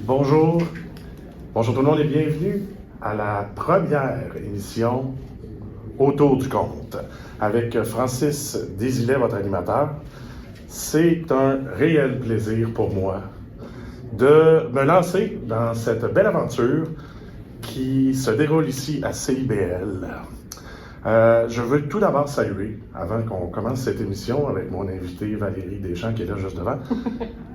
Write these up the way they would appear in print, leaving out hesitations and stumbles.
Bonjour. Bonjour tout le monde et bienvenue à la première émission Autour du compte avec Francis Désilet, votre animateur. C'est un réel plaisir pour moi de me lancer dans cette belle aventure qui se déroule ici à CIBL. Je veux tout d'abord saluer, avant qu'on commence cette émission avec mon invité Valérie Deschamps qui est là juste devant,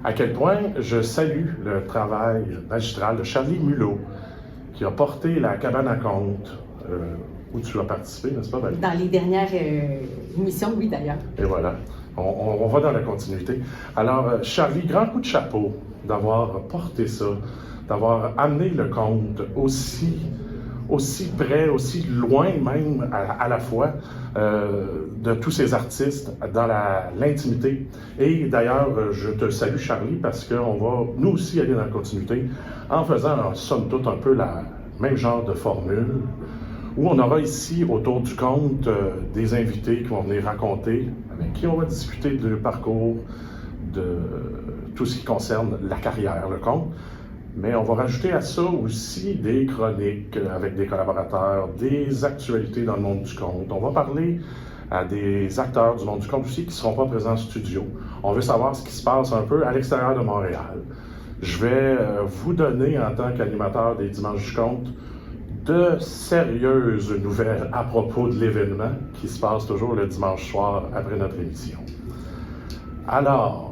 à quel point je salue le travail magistral de Charlie Mulot qui a porté la cabane à conte où tu as participé, n'est-ce pas Valérie? Dans les dernières émissions, oui d'ailleurs. Et voilà, on va dans la continuité. Alors Charlie, grand coup de chapeau d'avoir porté ça, d'avoir amené le conte aussi près, aussi loin même à la fois de tous ces artistes dans l'intimité. Et d'ailleurs, je te salue Charlie parce qu'on va nous aussi aller dans la continuité en faisant somme toute un peu la même genre de formule où on aura ici autour du compte des invités qui vont venir raconter, avec qui on va discuter du parcours, de tout ce qui concerne la carrière, le conte. Mais on va rajouter à ça aussi des chroniques avec des collaborateurs, des actualités dans le monde du conte. On va parler à des acteurs du monde du conte aussi qui ne seront pas présents en studio. On veut savoir ce qui se passe un peu à l'extérieur de Montréal. Je vais vous donner, en tant qu'animateur des Dimanches du Conte, de sérieuses nouvelles à propos de l'événement qui se passe toujours le dimanche soir après notre émission. Alors,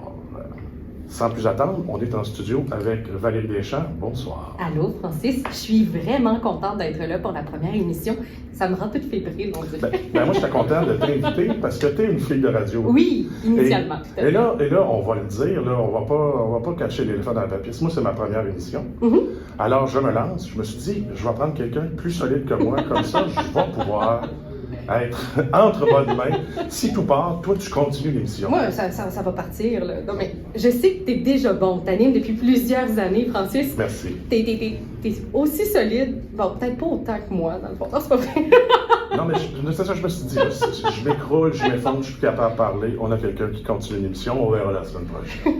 sans plus attendre, on est en studio avec Valérie Deschamps. Bonsoir. Allô, Francis. Je suis vraiment contente d'être là pour la première émission. Ça me rend toute fébrile, on dirait. Moi, j'étais content de t'inviter parce que tu es une fille de radio. Oui, initialement. Et là, on va le dire, là, on va pas cacher l'éléphant dans le papier. Moi, c'est ma première émission. Alors, je me lance. Je me suis dit, je vais prendre quelqu'un de plus solide que moi. Comme ça, je vais pouvoir être entre bonnes mains. Si tout part, toi, tu continues l'émission. Moi, ça va partir, là. Non, mais je sais que t'es déjà bon. T'animes depuis plusieurs années, Francis. Merci. T'es aussi solide. Bon, peut-être pas autant que moi, dans le fond. Non, c'est pas vrai. Non, mais c'est ça que je me suis dit. Là, je m'écroule, je m'effondre, je suis plus capable de parler. On a quelqu'un qui continue l'émission. On verra la semaine prochaine.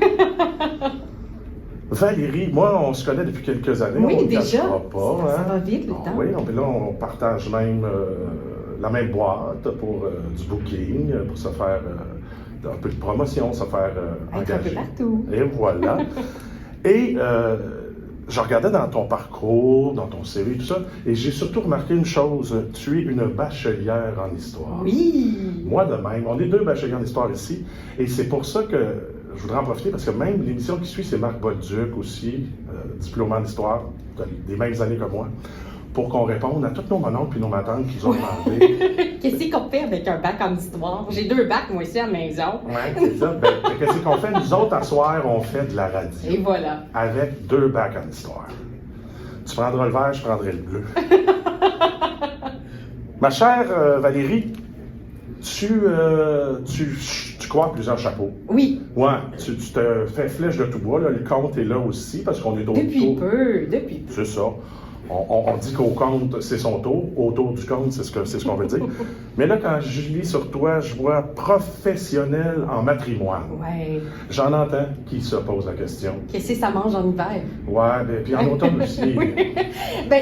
Valérie, moi, on se connaît depuis quelques années. Oui, on déjà. Pas, ça va vite, le temps. Oui, là, on partage même la même boîte pour du booking, pour se faire un peu de promotion, se faire Être engager. un peu partout. Et voilà. Et je regardais dans ton parcours, dans ton CV, tout ça, et j'ai surtout remarqué une chose. Tu es une bachelière en histoire. Oui. Moi de même. On est deux bacheliers en histoire ici. Et c'est pour ça que je voudrais en profiter, parce que même l'émission qui suit, c'est Marc Bolduc aussi, diplômé en histoire, des mêmes années que moi, pour qu'on réponde à tous nos mononcles et nos matantes qui nous ont demandé. Qu'est-ce qu'on fait avec un bac en histoire? J'ai 2 bacs, moi, ici, à la maison. Oui, c'est ça. Qu'est-ce qu'on fait? Nous autres, à soir, on fait de la radio. Et voilà. Avec 2 bacs en histoire. Tu prendras le vert, je prendrai le bleu. Ma chère Valérie, tu crois plusieurs chapeaux. Oui. Ouais, tu te fais flèche de tout bois. Là. Le compte est là aussi parce qu'on est autour. Depuis peu. C'est ça. On dit qu'au compte, c'est son tour. Autour du compte, c'est ce qu'on veut dire. Mais là, quand je lis sur toi, je vois professionnel en matrimoine. Ouais. J'en entends qui se posent la question. Qu'est-ce que ça mange en hiver? Ouais, puis en automne aussi. Oui.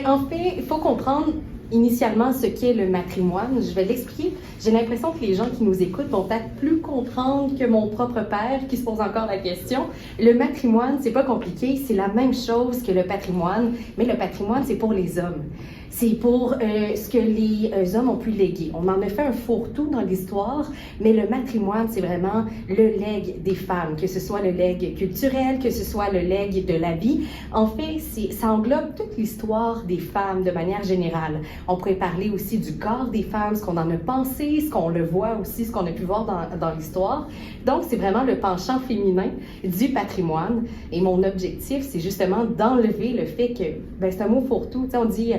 En fait, il faut comprendre initialement ce qu'est le matrimoine. Je vais l'expliquer. J'ai l'impression que les gens qui nous écoutent vont peut-être plus comprendre que mon propre père qui se pose encore la question. Le matrimoine, c'est pas compliqué, c'est la même chose que le patrimoine, mais le patrimoine, c'est pour les hommes. C'est pour ce que les hommes ont pu léguer. On en a fait un fourre-tout dans l'histoire, mais le matrimoine, c'est vraiment le legs des femmes, que ce soit le legs culturel, que ce soit le legs de la vie. En fait, ça englobe toute l'histoire des femmes de manière générale. On pourrait parler aussi du corps des femmes, ce qu'on en a pensé, ce qu'on le voit aussi, ce qu'on a pu voir dans l'histoire. Donc, c'est vraiment le penchant féminin du patrimoine. Et mon objectif, c'est justement d'enlever le fait que, c'est un mot fourre-tout. Tu sais, on dit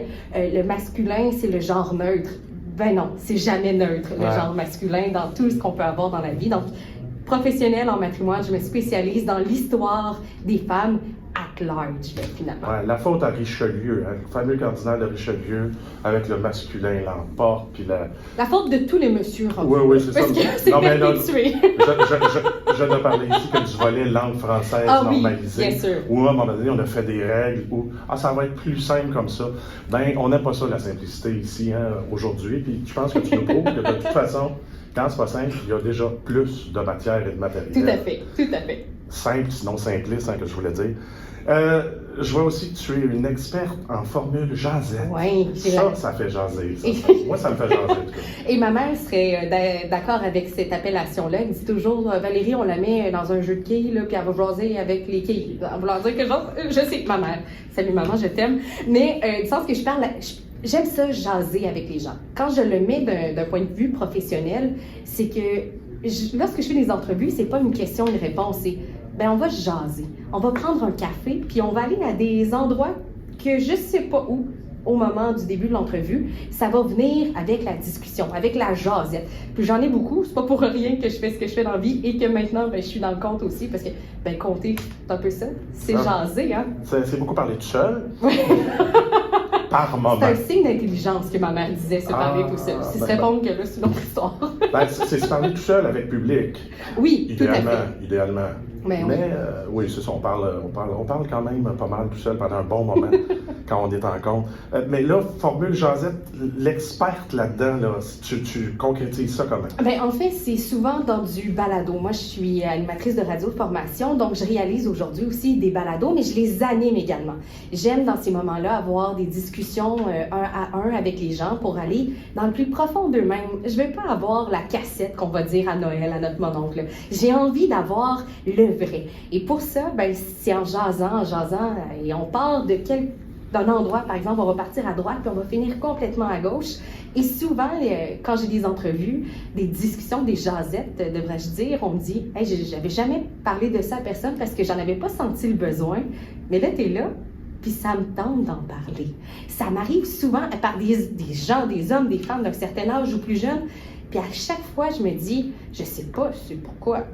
le masculin, c'est le genre neutre. Ben non, c'est jamais neutre, le genre masculin, dans tout ce qu'on peut avoir dans la vie. Donc, professionnelle en matrimoine, je me spécialise dans l'histoire des femmes à at large, finalement. Ouais, la faute à Richelieu, hein, le fameux cardinal de Richelieu, avec le masculin l'emporte, puis La faute de tous les messieurs, Oui, c'est ça. parce que c'est perpétué. Je ne parlais ici que du volet langue française normalisée. Oui, bien sûr. Où à un moment donné, on a fait des règles où ça va être plus simple comme ça. Ben, on n'aime pas ça, la simplicité ici, hein, aujourd'hui. Puis je pense que tu nous prouves que de toute façon, quand c'est pas simple, il y a déjà plus de matière et de matériel. Tout à fait, tout à fait. Simple, sinon simpliste, hein, que je voulais dire. Je vois aussi que tu es une experte en formule jasette. Oui, ça fait jaser. Moi, ça me fait jaser, en tout cas. Et ma mère serait d'accord avec cette appellation-là. Elle dit toujours, Valérie, on la met dans un jeu de quilles, là, puis elle va jaser avec les quilles. En voulant dire que je sais, ma mère. Salut maman, je t'aime. Mais du sens que je parle, j'aime ça jaser avec les gens. Quand je le mets d'un point de vue professionnel, c'est que lorsque je fais des entrevues, c'est pas une question, une réponse, c'est on va jaser. On va prendre un café, puis on va aller à des endroits que je sais pas où au moment du début de l'entrevue. Ça va venir avec la discussion, avec la jasette. Puis j'en ai beaucoup, c'est pas pour rien que je fais ce que je fais dans la vie et que maintenant, je suis dans le compte aussi, parce que, compter, c'est un peu ça. C'est jaser, hein? C'est beaucoup parler tout seul. Par moment. C'est un signe d'intelligence que ma mère disait, se parler tout seul. Si se répondre que là, c'est une autre histoire. C'est se parler tout seul avec public. Oui, idéalement, tout à fait. Idéalement. Mais oui, c'est ça, on parle quand même pas mal tout seul pendant un bon moment quand on est en compte. Mais là, formule jasette, l'experte là-dedans, là, tu concrétises ça comment? En fait, c'est souvent dans du balado. Moi, je suis animatrice de radio de formation, donc je réalise aujourd'hui aussi des balados, mais je les anime également. J'aime dans ces moments-là avoir des discussions un à un avec les gens pour aller dans le plus profond d'eux-mêmes. Je ne veux pas avoir la cassette qu'on va dire à Noël à notre mononcle. J'ai envie d'avoir le vrai. Et pour ça, c'est en jasant, et on part d'un endroit, par exemple, on va partir à droite, puis on va finir complètement à gauche. Et souvent, quand j'ai des entrevues, des discussions, des jasettes, devrais-je dire, on me dit « Hey, j'avais jamais parlé de ça à personne parce que j'en avais pas senti le besoin. Mais là, t'es là, puis ça me tente d'en parler. » Ça m'arrive souvent par des gens, des hommes, des femmes d'un certain âge ou plus jeunes. Puis à chaque fois, je me dis, je sais pas, c'est pourquoi.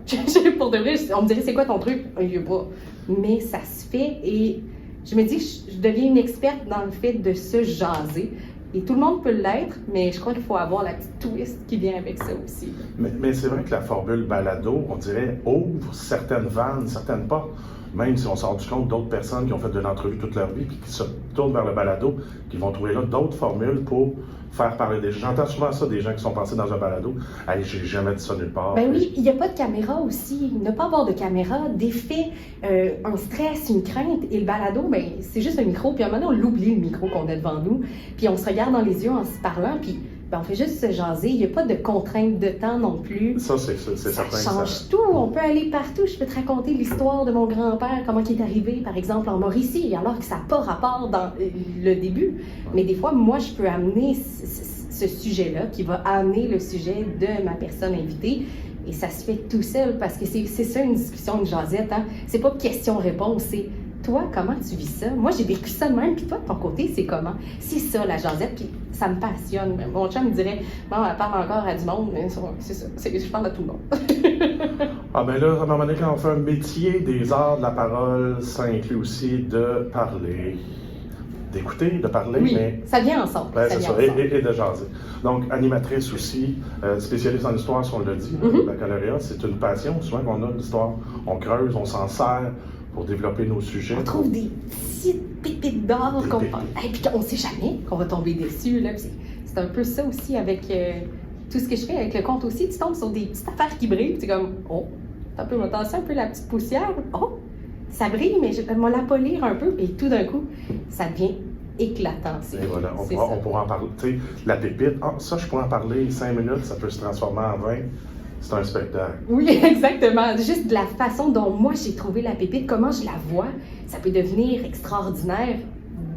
Pour de vrai, on me dirait, c'est quoi ton truc? Je sais pas. Mais ça se fait et je me dis que je deviens une experte dans le fait de se jaser. Et tout le monde peut l'être, mais je crois qu'il faut avoir la petite twist qui vient avec ça aussi. Mais c'est vrai que la formule balado, on dirait, ouvre certaines vannes, certaines portes. Même si on s'est rendu compte d'autres personnes qui ont fait de l'entrevue toute leur vie puis qui se tournent vers le balado, qui vont trouver là d'autres formules pour faire parler des gens. J'entends souvent ça des gens qui sont passés dans un balado. Hey, j'ai jamais dit ça nulle part. Oui, il n'y a pas de caméra aussi. Ne pas avoir de caméra défait un stress, une crainte. Et le balado, c'est juste un micro. Puis à un moment donné, on l'oublie, le micro qu'on a devant nous. Puis on se regarde dans les yeux en se parlant. Puis on fait juste se jaser. Il n'y a pas de contrainte de temps non plus. Ça, c'est certain. Ça change tout. On peut aller partout. Je peux te raconter l'histoire de mon grand-père, comment il est arrivé, par exemple, en Mauricie, alors que ça n'a pas rapport dans le début. Mais des fois, moi, je peux amener ce sujet-là qui va amener le sujet de ma personne invitée. Et ça se fait tout seul parce que c'est ça une discussion, une jasette. Hein? C'est pas question-réponse, c'est toi, comment tu vis ça? Moi, j'ai vécu ça de même, puis toi, de ton côté, c'est comment? C'est ça, la jasette, puis ça me passionne. Mon chum me dirait, bon, elle parle encore à du monde, mais c'est ça, je parle à tout le monde. Là, à un moment donné, quand on fait un métier des arts de la parole, ça inclut aussi de parler, d'écouter, de parler, oui, mais... ça vient ensemble. C'est ça, et de jaser. Donc, animatrice aussi, spécialiste en histoire, si on l'a dit, le baccalauréat, c'est une passion, souvent qu'on a l'histoire, on creuse, on s'en sert pour développer nos sujets. On trouve des petites pépites d'or et puis on ne sait jamais qu'on va tomber dessus. Là. C'est un peu ça aussi avec tout ce que je fais avec le compte aussi. Tu tombes sur des petites affaires qui brillent, tu es comme, oh, un peu, on va tasser un peu la petite poussière. Oh, ça brille, mais je vais la polir un peu, et tout d'un coup, ça devient éclatant. Et voilà, on pourra en parler. Tu sais, la pépite, ça, je pourrais en parler 5 minutes, ça peut se transformer en 20. C'est un spectacle. Oui, exactement. Juste de la façon dont moi j'ai trouvé la pépite, comment je la vois, ça peut devenir extraordinaire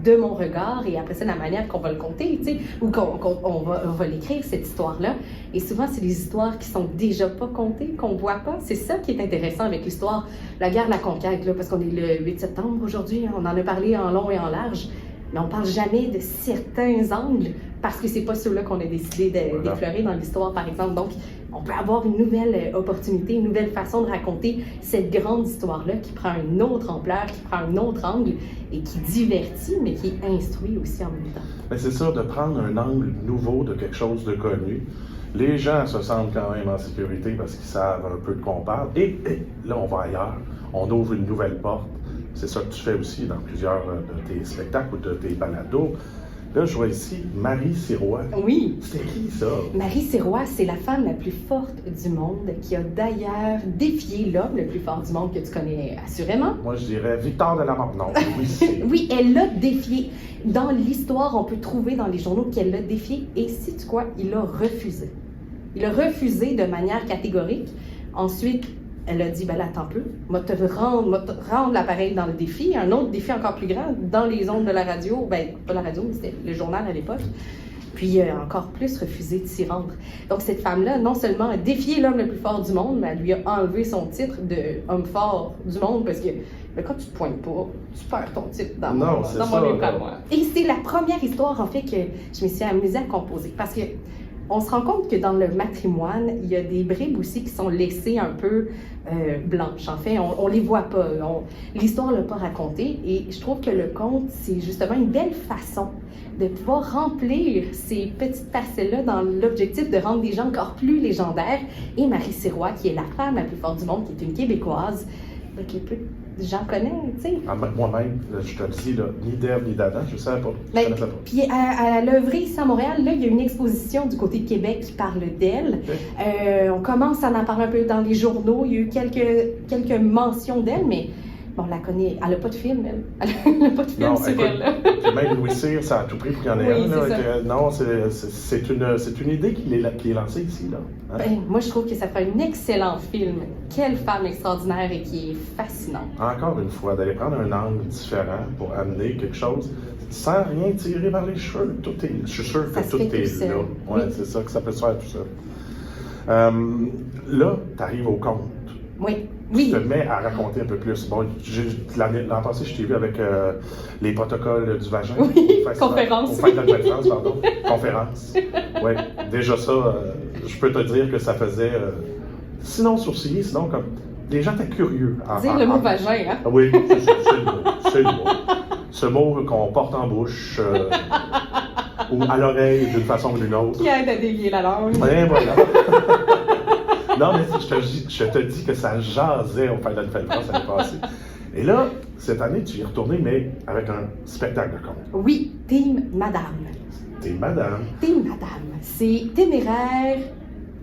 de mon regard et après ça, la manière qu'on va le conter, tu sais, ou qu'on va l'écrire, cette histoire-là. Et souvent, c'est des histoires qui sont déjà pas contées, qu'on voit pas. C'est ça qui est intéressant avec l'histoire, la guerre de la conquête, là, parce qu'on est le 8 septembre aujourd'hui, on en a parlé en long et en large, mais on parle jamais de certains angles parce que c'est pas ceux-là qu'on a décidé d'effleurer dans l'histoire, par exemple. Donc, on peut avoir une nouvelle opportunité, une nouvelle façon de raconter cette grande histoire-là qui prend une autre ampleur, qui prend un autre angle et qui divertit, mais qui instruit aussi en même temps. Mais c'est ça, de prendre un angle nouveau de quelque chose de connu. Les gens se sentent quand même en sécurité parce qu'ils savent un peu de quoi on parle. Et là, on va ailleurs. On ouvre une nouvelle porte. C'est ça que tu fais aussi dans plusieurs de tes spectacles ou de tes balados. Là, je vois ici Marie Sirois. Oui. C'est qui ça? Marie Sirois, c'est la femme la plus forte du monde qui a d'ailleurs défié l'homme le plus fort du monde que tu connais assurément. Moi, je dirais Victor de la Mort. Non, oui, c'est... Oui, elle l'a défié. Dans l'histoire, on peut trouver dans les journaux qu'elle l'a défié et sais-tu quoi? Il a refusé. Il a refusé de manière catégorique. Ensuite, elle a dit, ben là, attends un peu, moi te rendre l'appareil dans le défi, un autre défi encore plus grand, dans les ondes de la radio, ben pas la radio, mais c'était le journal à l'époque, puis encore plus refusé de s'y rendre. Donc cette femme-là, non seulement a défié l'homme le plus fort du monde, mais elle lui a enlevé son titre de homme fort du monde, parce que ben, quand tu te pointes pas, tu perds ton titre dans mon livre à moi. Et c'est la première histoire, en fait, que je me suis amusée à composer, parce que on se rend compte que dans le matrimoine, il y a des bribes aussi qui sont laissées un peu blanches. En fait, on les voit pas. L'histoire ne l'a pas racontée. Et je trouve que le conte, c'est justement une belle façon de pouvoir remplir ces petites parcelles-là dans l'objectif de rendre des gens encore plus légendaires. Et Marie Sirois, qui est la femme la plus forte du monde, qui est une Québécoise, que peu de gens connaissent, tu sais. Ah, moi-même, je te le dis, là, ni d'Ève ni d'Adam, je ne savais pas. Ben, puis à l'œuvre ici à Montréal, là, il y a une exposition du côté de Québec qui parle d'elle. Okay. On commence à en parler un peu dans les journaux. Il y a eu quelques mentions d'elle, mais bon, on la connaît. Elle n'a pas de film, elle. Elle n'a pas de film sur elle. Là. Même Louis Cyr, ça a tout pris pour qu'il y en ait un. Là, non, c'est une idée qui est lancée ici. Là. Hein? Ben, moi, je trouve que ça ferait un excellent film. Quelle femme extraordinaire et qui est fascinante. Encore une fois, d'aller prendre un angle différent pour amener quelque chose sans rien tirer vers les cheveux. Je suis sûr que tout est là. Ouais, oui. C'est ça que ça peut se faire tout seul. Là, tu arrives au conte. Oui. Tu te mets à raconter un peu plus. Bon, l'an passé, je t'ai vu avec les protocoles du vagin. Oui, conférence. Au Fête de la Nouvelle-France, pardon. Conférence. Oui, déjà ça, je peux te dire que ça faisait, sinon sourciller, sinon comme, les gens étaient curieux. Dire le mot vagin, hein? Oui, c'est le mot. Ce mot qu'on porte en bouche, ou à l'oreille d'une façon ou d'une autre. Qui aide à délier la langue. Et voilà. Non, mais je te dis que ça jasait au Fête de la Nouvelle-France l'année passée. Et là, cette année, tu y es retourné, mais avec un spectacle de conte. Oui, Team Madame. Team Madame. Team Madame. C'est téméraire,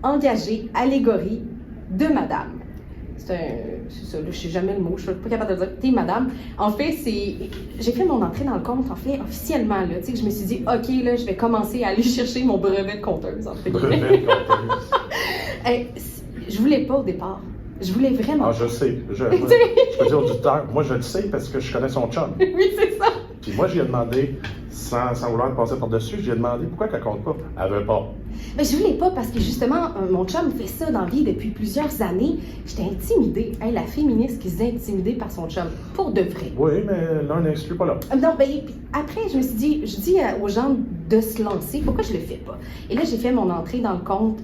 engagé, allégorie de Madame. C'est ça, là, je ne sais jamais le mot, je ne suis pas capable de le dire. Team Madame. En fait, j'ai fait mon entrée dans le conte, en fait, officiellement, là. Tu sais, que je me suis dit, OK, là, je vais commencer à aller chercher mon brevet de conteuse, en fait. Brevet de conteuse. Je voulais pas au départ. Je voulais vraiment. Ah, je sais. Je peux dire au auditeur, moi, je le sais parce que je connais son chum. Oui, c'est ça. Puis moi, je lui ai demandé, sans vouloir passer par-dessus, je lui ai demandé pourquoi elle compte pas. Elle veut pas. Mais je voulais pas parce que justement, mon chum fait ça dans la vie depuis plusieurs années. J'étais intimidée. Hey, la féministe qui se dit intimidée par son chum. Pour de vrai. Oui, mais l'un n'exclut pas l'autre. Non, ben, après, je me suis dit, je dis aux gens de se lancer. Pourquoi je le fais pas? Et là, j'ai fait mon entrée dans le conte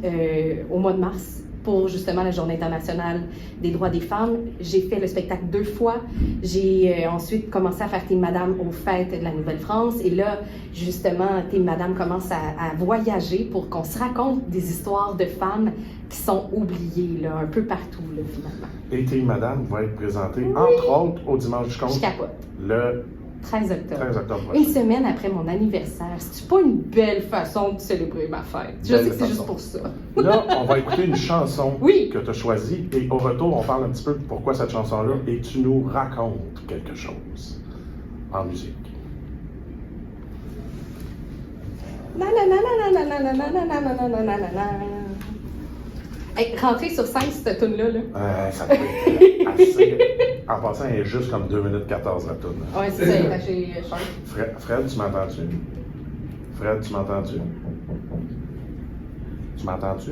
au mois de mars. Pour justement la Journée internationale des droits des femmes. J'ai fait le spectacle 2 fois. J'ai ensuite commencé à faire Team Madame aux fêtes de la Nouvelle-France. Et là, justement, Team Madame commence à voyager pour qu'on se raconte des histoires de femmes qui sont oubliées là, un peu partout, là, finalement. Et Team Madame va être présentée, entre autres, au Dimanche du Conte. Je capote. Le 13 octobre. 13 octobre. Une semaine après mon anniversaire. C'est pas une belle façon de célébrer ma fête? Je sais que c'est juste pour ça. Là, on va écouter une chanson oui. que tu as choisie et au retour, on parle un petit peu de pourquoi cette chanson-là et tu nous racontes quelque chose en musique. Hey, rentrer sur scène, cette tune-là. Là. Ça peut être assez. En passant, elle est juste comme 2 minutes 14 la tune. Oui, c'est ça, il lâché Fred, tu m'entends-tu? Fred, tu m'entends-tu? Tu m'entends-tu?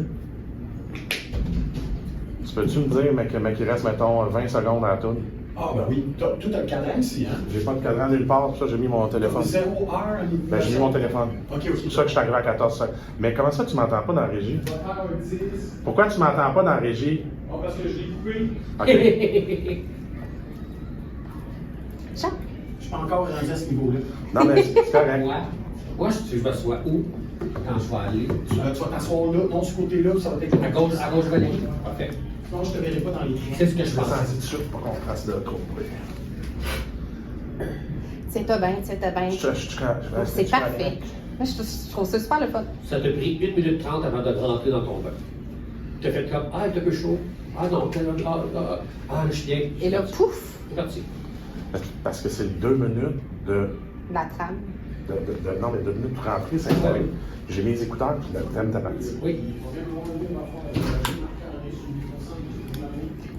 Tu peux-tu me dire, mais qu'il reste, mettons, 20 secondes à la tune? Ah, ben oui. Toi, t'as le cadran ici, hein? J'ai pas de cadran nulle part, ça, j'ai mis mon téléphone. 0 heure. Ben, j'ai mis mon téléphone. OK. C'est pour ça que je suis arrivé à 14 h. Mais comment ça, tu m'entends pas dans la régie? Pourquoi tu m'entends pas dans la régie? Oh, parce que je l'ai coupé. OK. Chat. Je suis pas encore rendu à ce niveau-là. Non, mais c'est correct. Moi, je m'assois où quand je vais aller? Tu vas t'asseoir là, non, ce côté-là, ça va être À gauche Valérie? Parfait. Non, je te verrai pas dans les C'est ce que je Je pense. descends tout de suite pour qu'on fasse de trop de bruit. Tiens-toi bien, tiens-toi bien. C'est parfait. Moi, je trouve ça super le fun. Ça t'a pris 1 minute 30 avant de rentrer dans ton bain. Tu as fait comme, ah, t'as un peu chaud. Ah non, le chien. Et là, pouf, C'est parti. Parce que c'est 2 minutes de. la trame. Non, mais 2 minutes pour rentrer, c'est incroyable. J'ai mis les écouteurs, puis le thème t'a parti. Oui.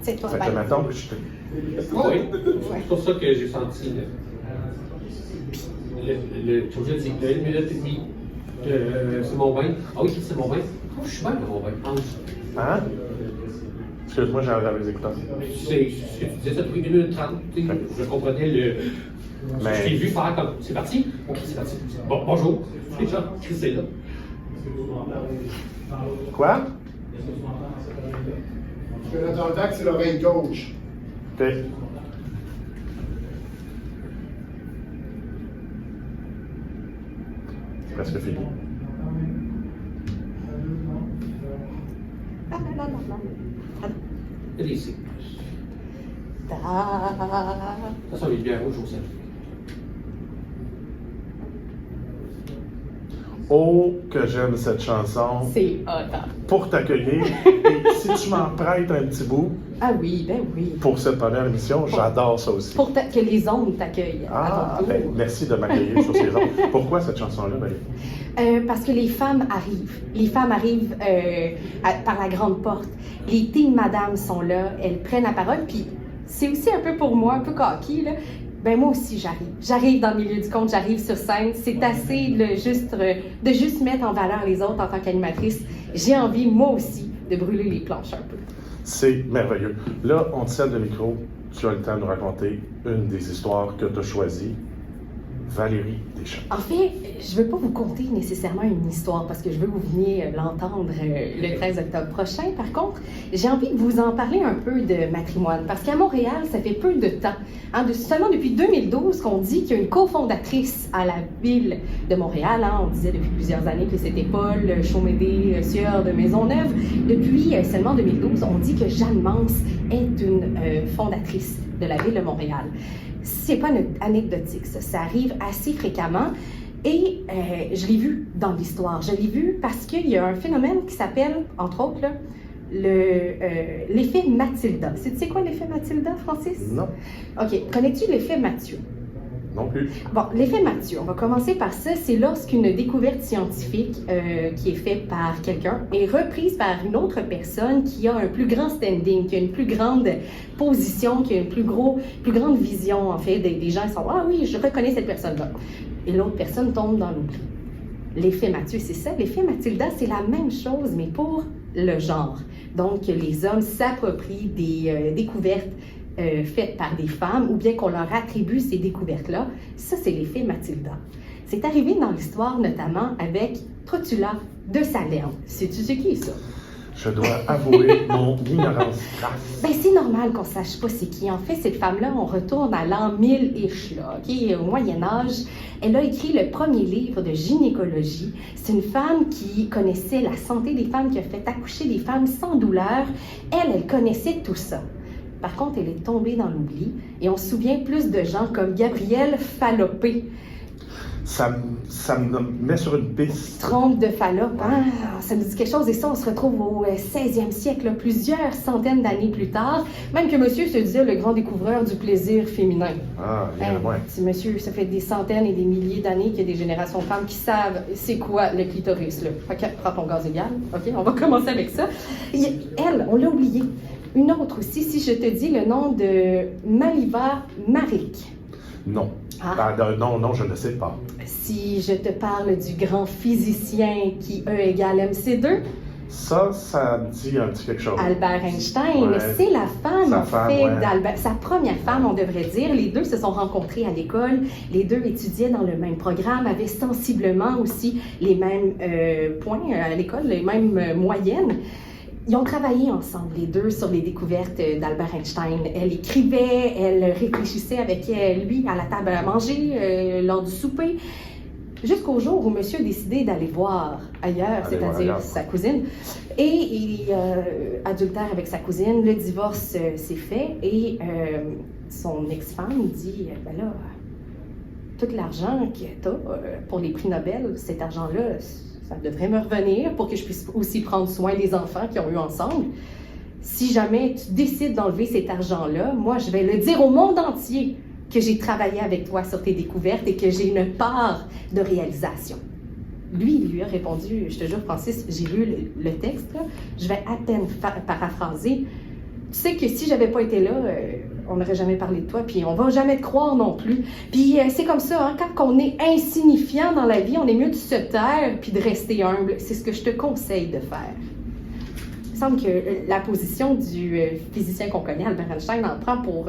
Tiens-toi Fait que bien. maintenant, je te. Oui. C'est pour ça que j'ai senti comme je dis, le 1 minute et demie, c'est mon bain. Ah oui, c'est mon bain. Oh, je suis bien dans mon bain. Hein? Excuse-moi, j'ai enlevé les écouteurs. Tu disais ça depuis 1 minute 30. Je comprenais le. Mais- Je t'ai vu faire comme. C'est parti? Ok, c'est parti. Bon, bonjour. Déjà, c'est là. Quoi? Je vais dans le que c'est l'oreille gauche. OK. C'est presque fini. Ah, non, non, non. Il y a des signes. Ta- Ça sent les lumières rouges au centre. Oh, que j'aime cette chanson. C'est hot. Hein? Pour t'accueillir. Et si tu m'en prêtes un petit bout Ah oui, ben oui. pour cette première émission, j'adore ça aussi. Que les ondes t'accueillent. à Ah, ton tour. ben, merci de m'accueillir sur ces ondes. Pourquoi cette chanson-là, Valérie? Parce que les femmes arrivent. Les femmes arrivent par la grande porte. Les team madame sont là, elles prennent la parole, puis c'est aussi un peu pour moi, un peu coquille, là. Ben moi aussi j'arrive. J'arrive dans le milieu du conte, j'arrive sur scène. C'est assez de juste mettre en valeur les autres en tant qu'animatrice. J'ai envie, moi aussi, de brûler les planches un peu. C'est merveilleux. Là, on te cède le micro. Tu as le temps de nous raconter une des histoires que tu as choisies. Valérie Deschamps. En fait, je ne veux pas vous conter nécessairement une histoire parce que je veux que vous veniez l'entendre le 13 octobre prochain. Par contre, j'ai envie de vous en parler un peu de matrimoine parce qu'à Montréal, ça fait peu de temps, seulement depuis 2012 qu'on dit qu'il y a une cofondatrice à la ville de Montréal. On disait depuis plusieurs années que c'était Paul Chaumédé, sieur de Maisonneuve. Depuis seulement 2012, on dit que Jeanne Mance est une fondatrice de la ville de Montréal. C'est pas anecdotique, ça arrive assez fréquemment et je l'ai vu dans l'histoire. Je l'ai vu parce qu'il y a un phénomène qui s'appelle, entre autres, là, l'effet Mathilda. Tu sais quoi l'effet Mathilda, Francis? Non, OK. Connais-tu l'effet Mathieu? non plus. Bon, l'effet Mathieu, on va commencer par ça. C'est lorsqu'une découverte scientifique qui est faite par quelqu'un est reprise par une autre personne qui a un plus grand standing, qui a une plus grande position, qui a une plus grande vision, en fait. Des gens sont « Ah oui, je reconnais cette personne-là ». Et l'autre personne tombe dans l'oubli. L'effet Mathieu, c'est ça. L'effet Mathilda, c'est la même chose, mais pour le genre. Donc, les hommes s'approprient des découvertes faites par des femmes ou bien qu'on leur attribue ces découvertes-là. Ça, c'est l'effet Mathilda. C'est arrivé dans l'histoire, notamment avec Trotula de Salerne. Sais-tu ce qui est ça? Je dois avouer mon ignorance. Ben, c'est normal qu'on ne sache pas c'est qui. En fait, cette femme-là, on retourne à l'an 1000-ish, là, OK? Au Moyen-Âge. Elle a écrit le premier livre de gynécologie. C'est une femme qui connaissait la santé des femmes, qui a fait accoucher des femmes sans douleur. Elle connaissait tout ça. Par contre, elle est tombée dans l'oubli et on se souvient plus de gens comme Gabrielle Fallope. Ça me met sur une piste. Trompe de Fallope, hein? Ça nous dit quelque chose. Et ça, on se retrouve au 16e siècle, là, plusieurs centaines d'années plus tard. Même que monsieur se disait le grand découvreur du plaisir féminin. Ah, bien Hein, loin. petit monsieur, ça fait des centaines et des milliers d'années qu'il y a des générations de femmes qui savent c'est quoi le clitoris. Là. OK, prends ton gaz égal. OK, on va commencer avec ça. Elle, on l'a oublié. Une autre aussi, si je te dis le nom de Maliva Marik. Non. Ah. Non, je ne sais pas. Si je te parle du grand physicien qui E égale MC2, Ça me dit un petit quelque chose. Albert Einstein, Ouais. c'est la femme, Sa en femme, fait, ouais. d'Albert. Sa première femme, on devrait dire. Les deux se sont rencontrés à l'école. Les deux étudiaient dans le même programme, avaient sensiblement aussi les mêmes points à l'école, les mêmes moyennes. Ils ont travaillé ensemble, les deux, sur les découvertes d'Albert Einstein. Elle écrivait, elle réfléchissait avec lui à la table à manger lors du souper. Jusqu'au jour où monsieur a décidé d'aller voir ailleurs, Aller voir c'est-à-dire ailleurs. sa cousine. Et il adultère avec sa cousine, le divorce s'est fait et son ex-femme dit ben là, tout l'argent que tu as pour les prix Nobel, cet argent-là, ça devrait me revenir pour que je puisse aussi prendre soin des enfants qu'ils ont eu ensemble. Si jamais tu décides d'enlever cet argent-là, moi je vais le dire au monde entier que j'ai travaillé avec toi sur tes découvertes et que j'ai une part de réalisation. Lui, il lui a répondu, je te jure, Francis, j'ai lu le texte, là, je vais à peine paraphraser. Tu sais que si j'avais pas été là, on n'aurait jamais parlé de toi, puis on va jamais te croire non plus. Puis c'est comme ça, hein, quand on est insignifiant dans la vie, on est mieux de se taire puis de rester humble. C'est ce que je te conseille de faire. Il semble que la position du physicien qu'on connaît, Albert Einstein, en prend pour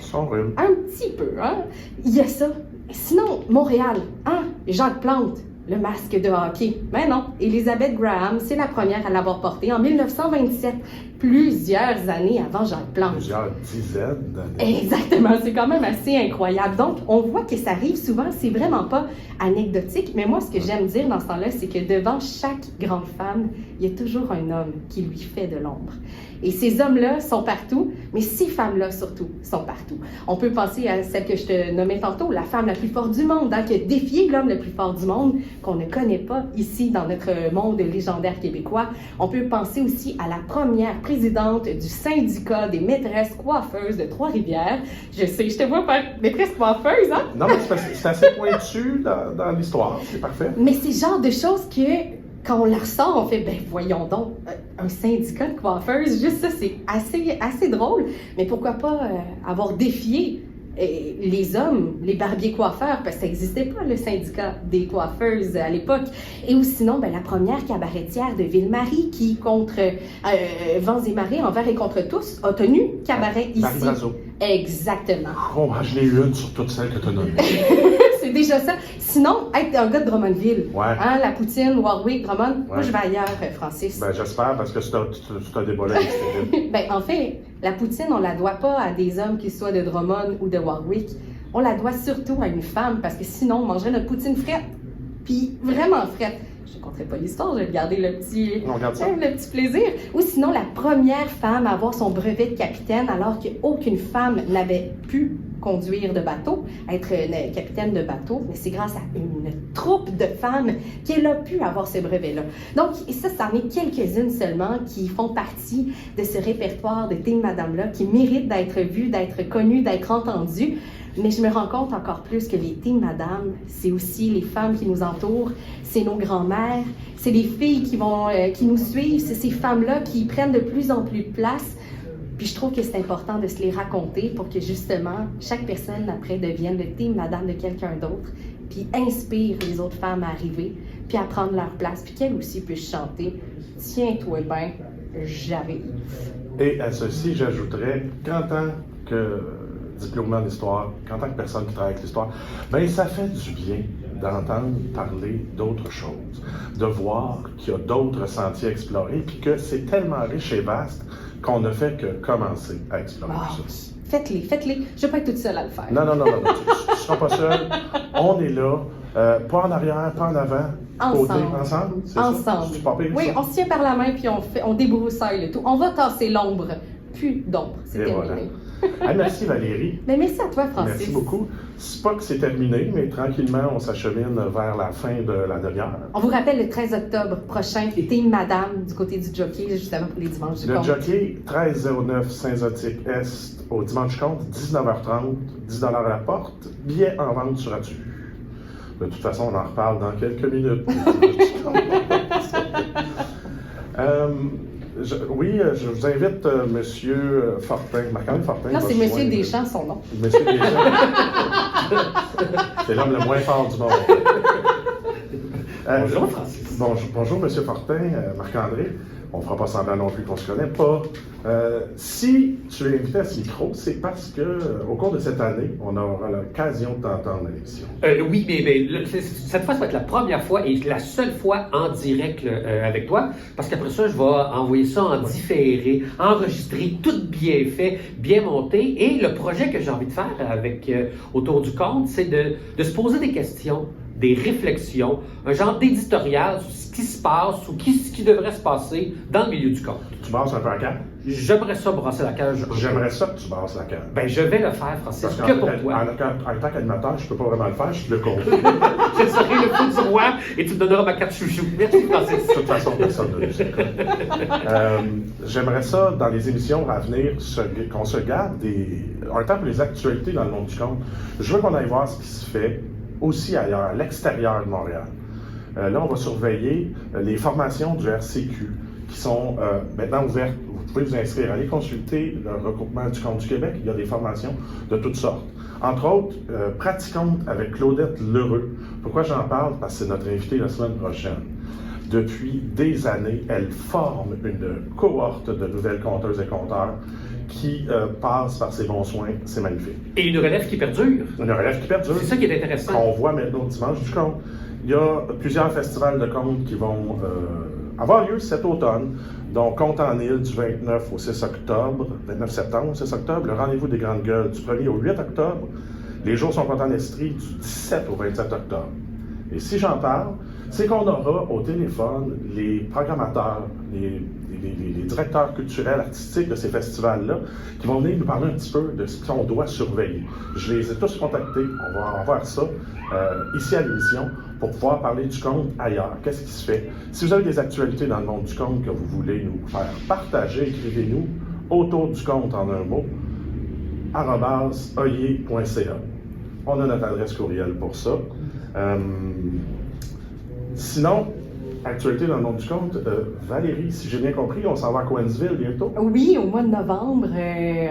Son rhume. un petit peu. Hein? Il y a ça. Sinon, Montréal, hein? Jacques Plante, le masque de hockey. Mais non, Elizabeth Graham, c'est la première à l'avoir porté en 1927, plusieurs années avant Jacques Plante. Plusieurs dizaines d'années. Exactement, c'est quand même assez incroyable. Donc, on voit que ça arrive souvent, c'est vraiment pas anecdotique, mais moi, ce que j'aime dire dans ce temps-là, c'est que devant chaque grande femme, il y a toujours un homme qui lui fait de l'ombre. Et ces hommes-là sont partout, mais ces femmes-là, surtout, sont partout. On peut penser à celle que je te nommais tantôt, la femme la plus forte du monde, hein, qui a défié l'homme le plus fort du monde, qu'on ne connaît pas ici dans notre monde légendaire québécois. On peut penser aussi à la première présidente du syndicat des maîtresses coiffeuses de Trois-Rivières. Je sais, je te vois faire maîtresse coiffeuse, hein? Non, mais c'est assez pointu dans l'histoire, c'est parfait. Mais c'est le genre de choses que, quand on la ressort, on fait, ben voyons donc, un syndicat de coiffeuses, juste ça, c'est assez drôle. Mais pourquoi pas avoir défié les hommes, les barbiers coiffeurs, parce que ça n'existait pas, le syndicat des coiffeuses à l'époque. Et ou sinon, ben, la première cabaretière de Ville-Marie qui, contre vents et marées, envers et contre tous, a tenu cabaret ici. Marie Brazo. Exactement. Oh, je l'ai eu une sur toutes celles que tu as nommées. C'est déjà ça. Sinon, être un gars de Drummondville, Ouais. hein, la poutine, Warwick, Drummond, moi Ouais. je vais ailleurs, Francis. Ben, j'espère, parce que tu t'as déboulé avec Stéphane. Ben, en fait, la poutine, on la doit pas à des hommes qui soient de Drummond ou de Warwick. On la doit surtout à une femme, parce que sinon, on mangerait notre poutine frette. Puis vraiment frette. Je ne conterai pas l'histoire, je vais garder le petit, On regarde ça. le petit plaisir. Ou sinon, la première femme à avoir son brevet de capitaine, alors qu'aucune femme n'avait pu conduire de bateau, être une capitaine de bateau, mais c'est grâce à une troupe de femmes qu'elle a pu avoir ce brevet-là. Donc, ça en est quelques-unes seulement qui font partie de ce répertoire de Team Madame-là, qui méritent d'être vues, d'être connues, d'être entendues. Mais je me rends compte encore plus que les Team Madame, c'est aussi les femmes qui nous entourent, c'est nos grands-mères, c'est les filles qui nous suivent, c'est ces femmes-là qui prennent de plus en plus de place. Puis je trouve que c'est important de se les raconter pour que justement chaque personne après devienne le Team Madame de quelqu'un d'autre, puis inspire les autres femmes à arriver, puis à prendre leur place, puis qu'elles aussi puissent chanter « Tiens-toi bien, j'arrive ». Et à ceci, j'ajouterais qu'en tant que diplômé en histoire, qu'en tant que personne qui travaille avec l'histoire, bien, ça fait du bien d'entendre parler d'autres choses, de voir qu'il y a d'autres sentiers à explorer, puis que c'est tellement riche et vaste qu'on ne fait que commencer à explorer Ah, tout ça. faites-les. Je ne vais pas être toute seule à le faire. Non, tu ne seras pas seul. On est là, pas en arrière, pas en avant, côté, ensemble. C'est ça? Ensemble. C'est pas pire, Oui, ça? on se tient par la main puis on débroussaille le tout. On va tasser l'ombre. Plus d'ombre. C'est Et terminé. voilà. Hey, merci Valérie. Mais merci à toi, Francis. Merci beaucoup. C'est pas que c'est terminé, mais tranquillement, on s'achemine vers la fin de la demi-heure. On vous rappelle le 13 octobre prochain, Team Madame du côté du jockey, justement pour les dimanches du Le compte. jockey, 1309 Saint-Zotique Est, au dimanche compte, 19h30, 10 $, à la porte, billets en vente sur Atu. De toute façon, on en reparle dans quelques minutes. Je vous invite Monsieur Fortin, Marc-André Fortin. Non, va c'est se Monsieur joindre. Deschamps, son nom. Monsieur Deschamps. C'est l'homme le moins fort du monde. Bonjour, Francis. Bonjour, Monsieur Fortin, Marc-André. On ne fera pas semblant non plus qu'on ne se connaît pas. Si tu es invité à ce micro, c'est parce que au cours de cette année, on aura l'occasion de t'entendre à l'émission. Oui, mais cette fois, ça va être la première fois et la seule fois en direct avec toi, parce qu'après ça, je vais envoyer ça en différé, enregistré, tout bien fait, bien monté. Et le projet que j'ai envie de faire avec Autour du compte, c'est de se poser des questions, des réflexions, un genre d'éditorial sur ce qui se passe ou ce qui devrait se passer dans le milieu du compte. Tu brasses un peu la cage? J'aimerais ça brasser la cage. J'aimerais ça que tu brasses la cage. Ben, je vais le faire, Francis, Parce que pour qu'en toi. en tant qu'animateur, je ne peux pas vraiment le faire, je suis le contenu. Je serai le fou du roi et tu me donneras ma carte chouchou. Merci, Francis. De toute façon, personne ne nous écoute. J'aimerais ça, dans les émissions à venir, qu'on se garde un temps pour les actualités dans le monde du compte. Je veux qu'on aille voir ce qui se fait aussi ailleurs, à l'extérieur de Montréal. Là, on va surveiller les formations du RCQ qui sont maintenant ouvertes. Vous pouvez vous inscrire, allez consulter le regroupement du compte du Québec. Il y a des formations de toutes sortes. Entre autres, Praticompte avec Claudette Lheureux. Pourquoi j'en parle? Parce que c'est notre invitée la semaine prochaine. Depuis des années, elle forme une cohorte de nouvelles compteuses et compteurs qui passent par ses bons soins. C'est magnifique. Et une relève qui perdure. Une relève qui perdure. C'est ça qui est intéressant. Qu'on voit maintenant dimanche du compte. Il y a plusieurs festivals de comptes qui vont avoir lieu cet automne, dont Compte en île du 29 au 6 octobre, 29 septembre au 6 octobre, le rendez-vous des grandes gueules du 1er au 8 octobre, les jours sont comptes en Estrie du 17 au 27 octobre. Et si j'en parle, c'est qu'on aura au téléphone les programmateurs, les directeurs culturels, artistiques de ces festivals-là, qui vont venir nous parler un petit peu de ce qu'on doit surveiller. Je les ai tous contactés, on va voir ça ici à l'émission, pour pouvoir parler du compte ailleurs. Qu'est-ce qui se fait? Si vous avez des actualités dans le monde du compte que vous voulez nous faire partager, écrivez-nous autour du compte en un mot, @oyer.ca. On a notre adresse courriel pour ça. Sinon, actualité dans le monde du compte, Valérie, si j'ai bien compris, on s'en va à Cowansville bientôt. Oui, au mois de novembre,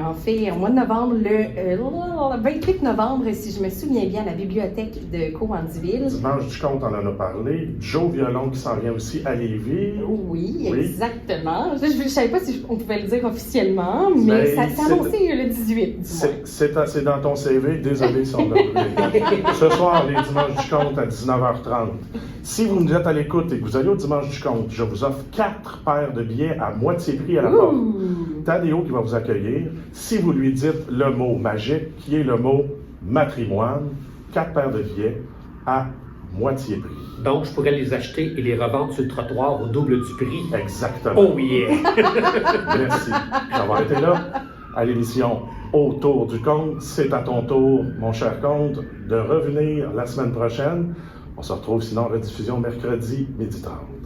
en fait, au mois de novembre, le 28 novembre, si je me souviens bien, à la bibliothèque de Cowansville. Dimanche du compte, on en a parlé. Joe Violon qui s'en vient aussi à Lévis. Oui, exactement. Je ne savais pas si on pouvait le dire officiellement, mais ça s'est annoncé le 18. C'est dans ton CV, désolé si on l'a oublié. Ce soir, les dimanches du compte à 19h30. Si vous nous êtes à l'écoute et que vous allez au dimanche du compte, je vous offre 4 paires de billets à moitié prix à la porte. Tadéo qui va vous accueillir. Si vous lui dites le mot magique, qui est le mot matrimoine, 4 paires de billets à moitié prix. Donc, je pourrais les acheter et les revendre sur le trottoir au double du prix. Exactement. Oh yeah! Merci d'avoir été là à l'émission Autour du compte. C'est à ton tour, mon cher compte, de revenir la semaine prochaine. On se retrouve sinon en rediffusion mercredi 12h30.